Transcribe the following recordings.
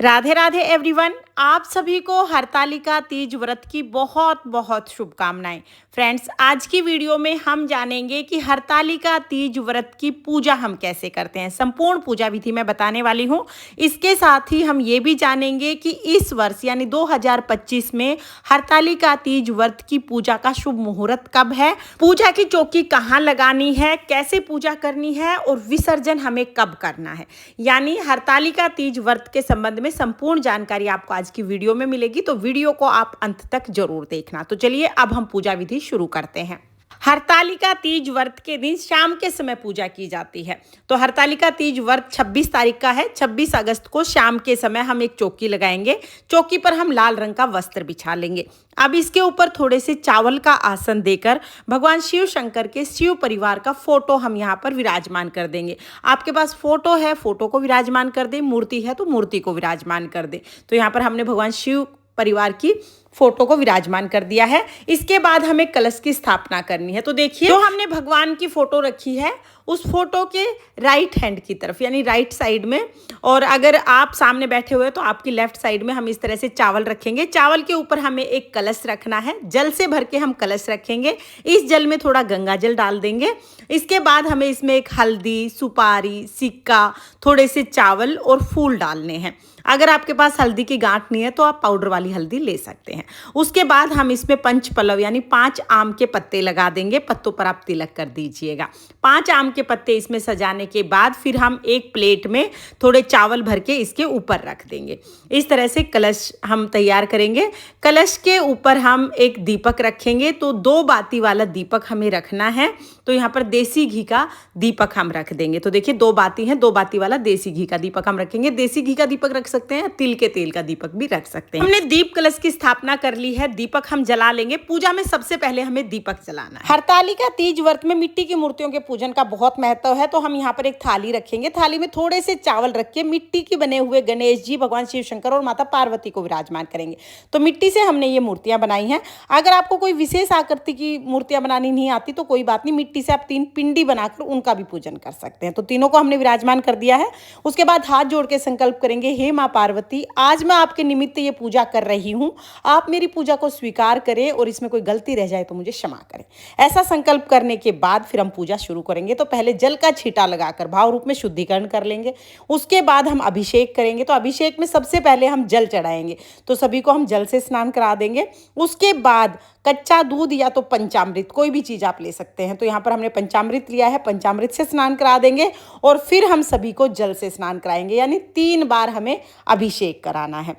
Radhe Radhe everyone. आप सभी को हरतालिका तीज व्रत की बहुत बहुत शुभकामनाएं। फ्रेंड्स, आज की वीडियो में हम जानेंगे कि हरतालिका तीज व्रत की पूजा हम कैसे करते हैं। संपूर्ण पूजा विधि मैं बताने वाली हूं। इसके साथ ही हम ये भी जानेंगे कि इस वर्ष यानी 2025 में हरतालिका तीज व्रत की पूजा का शुभ मुहूर्त कब है, पूजा की चौकी कहाँ लगानी है, कैसे पूजा करनी है और विसर्जन हमें कब करना है। यानी हरतालिका तीज व्रत के संबंध में संपूर्ण जानकारी आपको आज की वीडियो में मिलेगी, तो वीडियो को आप अंत तक जरूर देखना। तो चलिए अब हम पूजा विधि शुरू करते हैं। हरतालिका तीज व्रत के दिन शाम के समय पूजा की जाती है। तो हरतालिका तीज व्रत 26 तारीख का है। 26 अगस्त को शाम के समय हम एक चौकी लगाएंगे। चौकी पर हम लाल रंग का वस्त्र बिछा लेंगे। अब इसके ऊपर थोड़े से चावल का आसन देकर भगवान शिव शंकर के शिव परिवार का फोटो हम यहाँ पर विराजमान कर देंगे। आपके पास फोटो है, फोटो को विराजमान कर दें, मूर्ति है तो मूर्ति को विराजमान कर दें। तो यहाँ पर हमने भगवान शिव परिवार की फोटो को विराजमान कर दिया है। इसके बाद हमें कलश की स्थापना करनी है। तो देखिए, जो हमने भगवान की फोटो रखी है उस फोटो के राइट हैंड की तरफ यानी राइट साइड में, और अगर आप सामने बैठे हुए तो आपकी लेफ्ट साइड में हम इस तरह से चावल रखेंगे। चावल के ऊपर हमें एक कलश रखना है। जल से भर के हम कलश रखेंगे। इस जल में थोड़ा गंगा जल डाल देंगे। इसके बाद हमें इसमें एक हल्दी, सुपारी, सिक्का, थोड़े से चावल और फूल डालने हैं। अगर आपके पास हल्दी की गांठ नहीं है तो आप पाउडर वाली हल्दी ले सकते हैं। उसके बाद हम इसमें पंच पल्लव यानी 5 आम के पत्ते लगा देंगे। पत्तों पर आप तिलक कर दीजिएगा। 5 आम के पत्ते इसमें सजाने के बाद फिर हम एक प्लेट में थोड़े चावल भर के इसके ऊपर रख देंगे। इस तरह से कलश हम तैयार करेंगे। कलश के ऊपर हम एक दीपक रखेंगे। तो 2 बाती वाला दीपक हमें रखना है। तो यहाँ पर देसी घी का दीपक हम रख देंगे। तो देखिए 2 बाती हैं, 2 बाती वाला देसी घी का दीपक हम रखेंगे। देसी घी का दीपक रख सकते हैं, तिल के तेल का दीपक भी रख सकते हैं। हमने दीप कलश की स्थापना कर ली है। दीपक हम जला लेंगे। पूजा में सबसे पहले हमें दीपक जलाना है। हरतालिका तीज व्रत में मिट्टी की मूर्तियों के पूजन का बहुत महत्व है। तो हम यहाँ पर एक थाली रखेंगे। थाली में थोड़े से चावल रख के मिट्टी के बने हुए गणेश जी, भगवान शिव शंकर और माता पार्वती को विराजमान करेंगे। तो मिट्टी से हमने ये मूर्तियां बनाई हैं। अगर आपको कोई विशेष आकृति की मूर्तियां बनानी नहीं आती तो कोई बात नहीं, मिट्टी से आप 3 पिंडी बनाकर उनका भी पूजन कर सकते हैं। तो तीनों को हमने विराजमान कर दिया है। उसके बाद हाथ जोड़ के संकल्प करेंगे, हे माँ पार्वती, आज मैं आपके निमित्त ये पूजा कर रही हूँ। आप मेरी पूजा को स्वीकार करें और इसमें कोई गलती रह जाए तो मुझे क्षमा करें। ऐसा संकल्प करने के बाद फिर हम पूजा शुरू करेंगे। तो पहले जल का छींटा लगाकर भाव रूप में शुद्धिकरण कर लेंगे। उसके बाद हम अभिषेक करेंगे। तो अभिषेक में सबसे पहले हम जल चढ़ाएंगे। तो सभी को हम जल से स्नान करा देंगे। उसके बाद कच्चा दूध या तो पंचामृत, कोई भी चीज़ आप ले सकते हैं। तो यहाँ पर हमने पंचामृत लिया है। पंचामृत से स्नान करा देंगे और फिर हम सभी को जल से स्नान कराएंगे। यानी 3 बार हमें अभिषेक कराना है।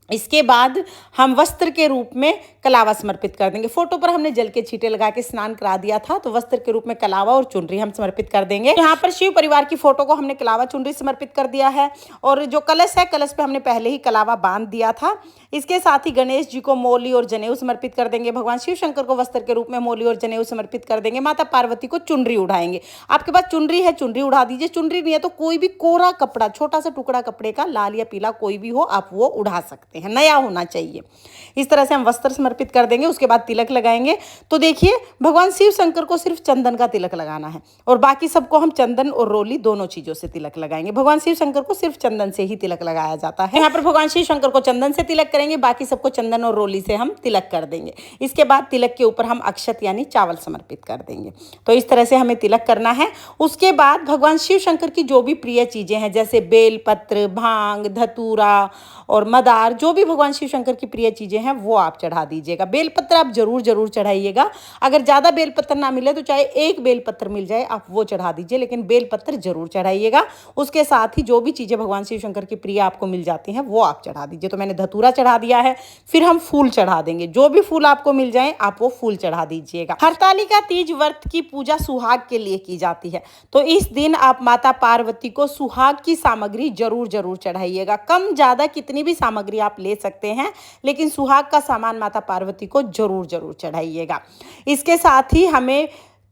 इसके बाद हम वस्त्र के रूप में कलावा समर्पित कर देंगे। फोटो पर हमने जल के छींटे लगा के स्नान करा दिया था। तो वस्त्र के रूप में कलावा और चुनरी हम समर्पित कर देंगे। यहाँ पर शिव परिवार की फोटो को हमने कलावा चुनरी समर्पित कर दिया है। और जो कलश है, कलश पे हमने पहले ही कलावा बांध दिया था। इसके साथ ही गणेश जी को मौली और जनेऊ समर्पित कर देंगे। भगवान शिव शंकर को वस्त्र के रूप में मौली और जनेऊ समर्पित कर देंगे। माता पार्वती को चुनरी उड़ाएंगे। आपके पास चुनरी है, चुनरी उड़ा दीजिए। चुनरी नहीं है तो कोई भी कोरा कपड़ा, छोटा सा टुकड़ा कपड़े का, लाल या पीला कोई भी हो, आप वो उड़ा सकते हैं। नया होना चाहिए। इस तरह से हम वस्त्र समर्पित कर देंगे। उसके बाद तिलक लगाएंगे। तो देखिए, भगवान शिव शंकर को सिर्फ चंदन का तिलक लगाना है और बाकी सबको हम चंदन और रोली दोनों चीजों से तिलक लगाएंगे। भगवान शिव शंकर को सिर्फ चंदन से ही तिलक लगाया जाता है। यहाँ पर भगवान शिव शंकर को चंदन से तिलक करेंगे, बाकी सबको चंदन और रोली से हम तिलक कर देंगे। इसके बाद तिलक के ऊपर हम अक्षत यानी चावल समर्पित कर देंगे। तो इस तरह से हमें तिलक करना है। उसके बाद भगवान शिव शंकर की जो भी प्रिय चीजें हैं, जैसे बेलपत्र, भांग, धतूरा और मदार, जो भी भगवान शिव शंकर की प्रिय चीजें हैं वो आप चढ़ा दीजिएगा। बेलपत्र आप जरूर चढ़ाइएगा। अगर ज्यादा बेलपत्र ना मिले तो चाहे एक बेलपत्र मिल जाए आप वो चढ़ा दीजिए, लेकिन बेलपत्र जरूर चढ़ाइएगा। उसके साथ ही जो भी चीजें भगवान शिव शंकर की प्रिय आपको मिल जाती हैं वो आप चढ़ा दीजिए। तो मैंने धतूरा चढ़ा दिया है। फिर हम फूल चढ़ा देंगे। जो भी फूल आपको मिल जाए आप वो फूल चढ़ा दीजिएगा। हरतालिका तीज व्रत की पूजा सुहाग के लिए की जाती है। तो इस दिन आप माता पार्वती को सुहाग की सामग्री जरूर चढ़ाइएगा। कम ज्यादा कितनी भी सामग्री आप ले सकते हैं, लेकिन सुहाग का सामान माता पार्वती को जरूर चढ़ाइएगा। इसके साथ ही हमें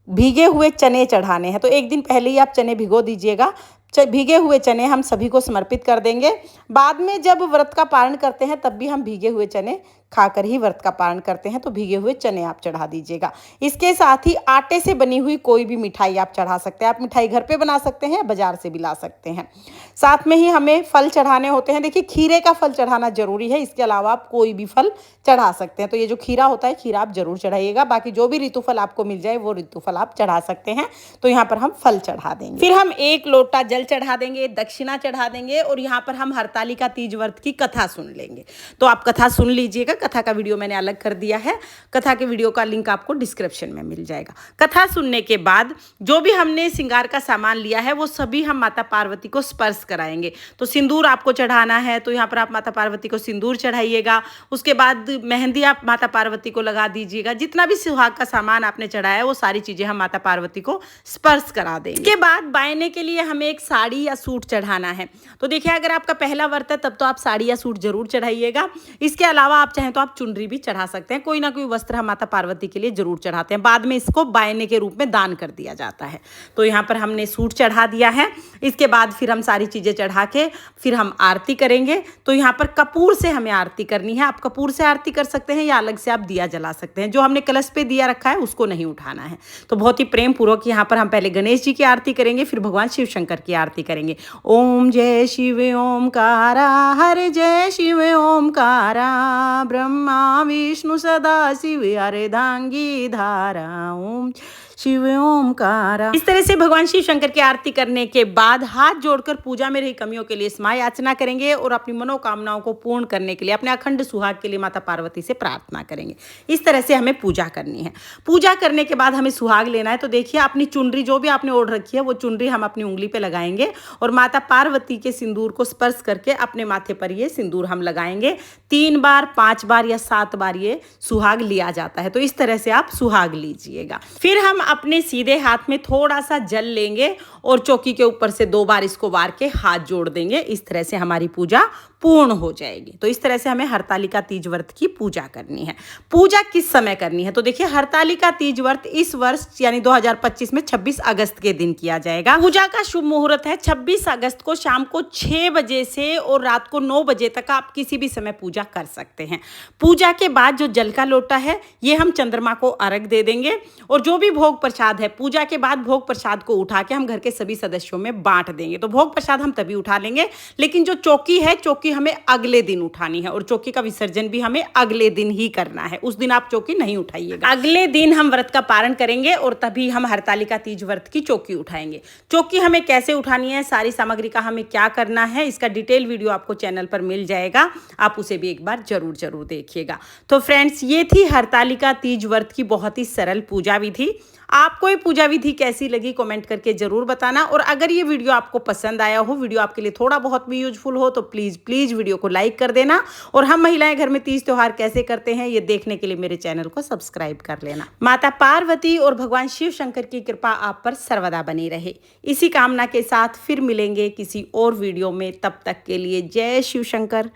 भीगे हुए चने चढ़ाने हैं। तो एक दिन पहले ही आप चने भिगो दीजिएगा। भीगे हुए चने हम सभी को समर्पित कर देंगे। बाद में जब व्रत का पारण करते हैं तब भी हम भीगे हुए चने खाकर ही व्रत का पारण करते हैं, तो भीगे हुए चने आप चढ़ा दीजिएगा। इसके साथ ही आटे से बनी हुई कोई भी मिठाई आप चढ़ा सकते हैं। आप मिठाई घर पे बना सकते हैं, बाजार से भी ला सकते हैं। साथ में ही हमें फल चढ़ाने होते हैं। देखिए, खीरे का फल चढ़ाना जरूरी है, इसके अलावा आप कोई भी फल चढ़ा सकते हैं। तो ये जो खीरा होता है, खीरा आप जरूर चढ़ाइएगा। बाकी जो भी ऋतु फल आपको मिल जाए वो ऋतु फल आप चढ़ा सकते हैं। तो यहाँ पर हम फल चढ़ा देंगे। फिर हम 1 लोटा जल चढ़ा देंगे, दक्षिणा चढ़ा देंगे और यहाँ पर हम हरतालिका तीज व्रत की कथा सुन लेंगे। तो आप कथा सुन लीजिएगा। कथा का वीडियो मैंने अलग कर दिया है। कथा के वीडियो का लिंक आपको डिस्क्रिप्शन में मिल जाएगा। कथा सुनने के बाद जो भी हमने श्रृंगार का सामान लिया है वो सभी हम माता पार्वती को स्पर्श कराएंगे। तो सिंदूर आपको चढ़ाना है, तो यहाँ पर आप माता पार्वती को सिंदूर चढ़ाइएगा। उसके बाद मेहंदी आप माता पार्वती को लगा दीजिएगा। जितना भी सुहाग का सामान आपने चढ़ाया है वो सारी चीजें हम माता पार्वती को स्पर्श करा देंगे। इसके बाद बायने के लिए हमें एक साड़ी या सूट चढ़ाना है। तो देखिए, अगर आपका पहला व्रत है तब तो आप साड़ी या सूट जरूर चढ़ाइएगा। इसके अलावा आप चाहें तो आप चुनरी भी चढ़ा सकते हैं। कोई ना कोई वस्त्र हम माता पार्वती के लिए जरूर चढ़ाते हैं। बाद में इसको बायने के रूप में दान कर दिया जाता है। तो यहाँ पर हमने सूट चढ़ा दिया है। इसके बाद फिर हम सारी चीजें चढ़ा के फिर हम आरती करेंगे। तो यहाँ पर कपूर से हमें आरती करनी है। आप कपूर से आरती कर सकते हैं या अलग से आप दिया जला सकते हैं। जो हमने कलश पे दिया रखा है उसको नहीं उठाना है। तो बहुत ही प्रेम पूर्वक यहाँ पर हम पहले गणेश जी की आरती करेंगे, फिर भगवान शिव शंकर की आरती करेंगे। ओम जय शिव ओमकारा, हर जय शिव ओमकारा, ब्रह्मा विष्णु सदा शिव अर्धांगी धारा, ओम शिव ओमकारा। इस तरह से भगवान शिव शंकर की आरती करने के बाद हाथ जोड़कर पूजा में रही कमियों के लिए स्मा याचना करेंगे और अपनी मनोकामनाओं को पूर्ण करने के लिए, अपने अखंड सुहाग के लिए माता पार्वती से प्रार्थना करेंगे। इस तरह से हमें पूजा करनी है। पूजा करने के बाद हमें सुहाग लेना है। तो देखिए, अपनी चुनरी जो भी आपने ओढ़ रखी है वो चुनरी हम अपनी उंगली पे लगाएंगे और माता पार्वती के सिंदूर को स्पर्श करके अपने माथे पर ये सिंदूर हम लगाएंगे। 3 बार, 5 बार या 7 बार ये सुहाग लिया जाता है। तो इस तरह से आप सुहाग लीजिएगा। फिर हम अपने सीधे हाथ में थोड़ा सा जल लेंगे और चौकी के ऊपर से 2 बार इसको वार के हाथ जोड़ देंगे। इस तरह से हमारी पूजा पूर्ण हो जाएगी। तो इस तरह से हमें हरतालिका तीज व्रत की पूजा करनी है। पूजा किस समय करनी है? तो देखिए, हरतालिका तीज व्रत इस वर्ष यानी 2025 में 26 अगस्त के दिन किया जाएगा। पूजा का शुभ मुहूर्त है 26 अगस्त को शाम को 6 बजे से और रात को 9 बजे तक आप किसी भी समय पूजा कर सकते हैं। पूजा के बाद जो जल का लोटा है ये हम चंद्रमा को अर्घ दे देंगे और जो भी भोग प्रसाद है पूजा के बाद भोग प्रसाद को उठा के हम घर के सभी सदस्यों में बांट देंगे। तो भोग प्रसाद हम तभी उठा लेंगे, लेकिन जो चौकी है, चौकी हमें अगले दिन उठानी है और चौकी का विसर्जन भी हमें अगले दिन ही करना है। उस दिन आप चौकी नहीं उठाइएगा। अगले दिन हम व्रत का पारण करेंगे और तभी हम हरतालिका तीज व्रत की चौकी उठाएंगे। चौकी हमें कैसे उठानी है, सारी सामग्री का हमें क्या करना है, इसका डिटेल वीडियो आपको चैनल पर मिल जाएगा। आप उसे भी एक बार जरूर देखिएगा। तो फ्रेंड्स, ये थी हरतालिका तीज व्रत की बहुत ही सरल पूजा विधि। आपको ये पूजा विधि कैसी लगी कमेंट करके जरूर बताना। और अगर ये वीडियो आपको पसंद आया हो, वीडियो आपके लिए थोड़ा बहुत भी यूजफुल हो, तो प्लीज वीडियो को लाइक कर देना। और हम महिलाएं घर में तीज त्योहार कैसे करते हैं ये देखने के लिए मेरे चैनल को सब्सक्राइब कर लेना। माता पार्वती और भगवान शिव शंकर की कृपा आप पर सर्वदा बनी रहे, इसी कामना के साथ फिर मिलेंगे किसी और वीडियो में। तब तक के लिए जय शिव शंकर,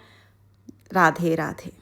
राधे राधे।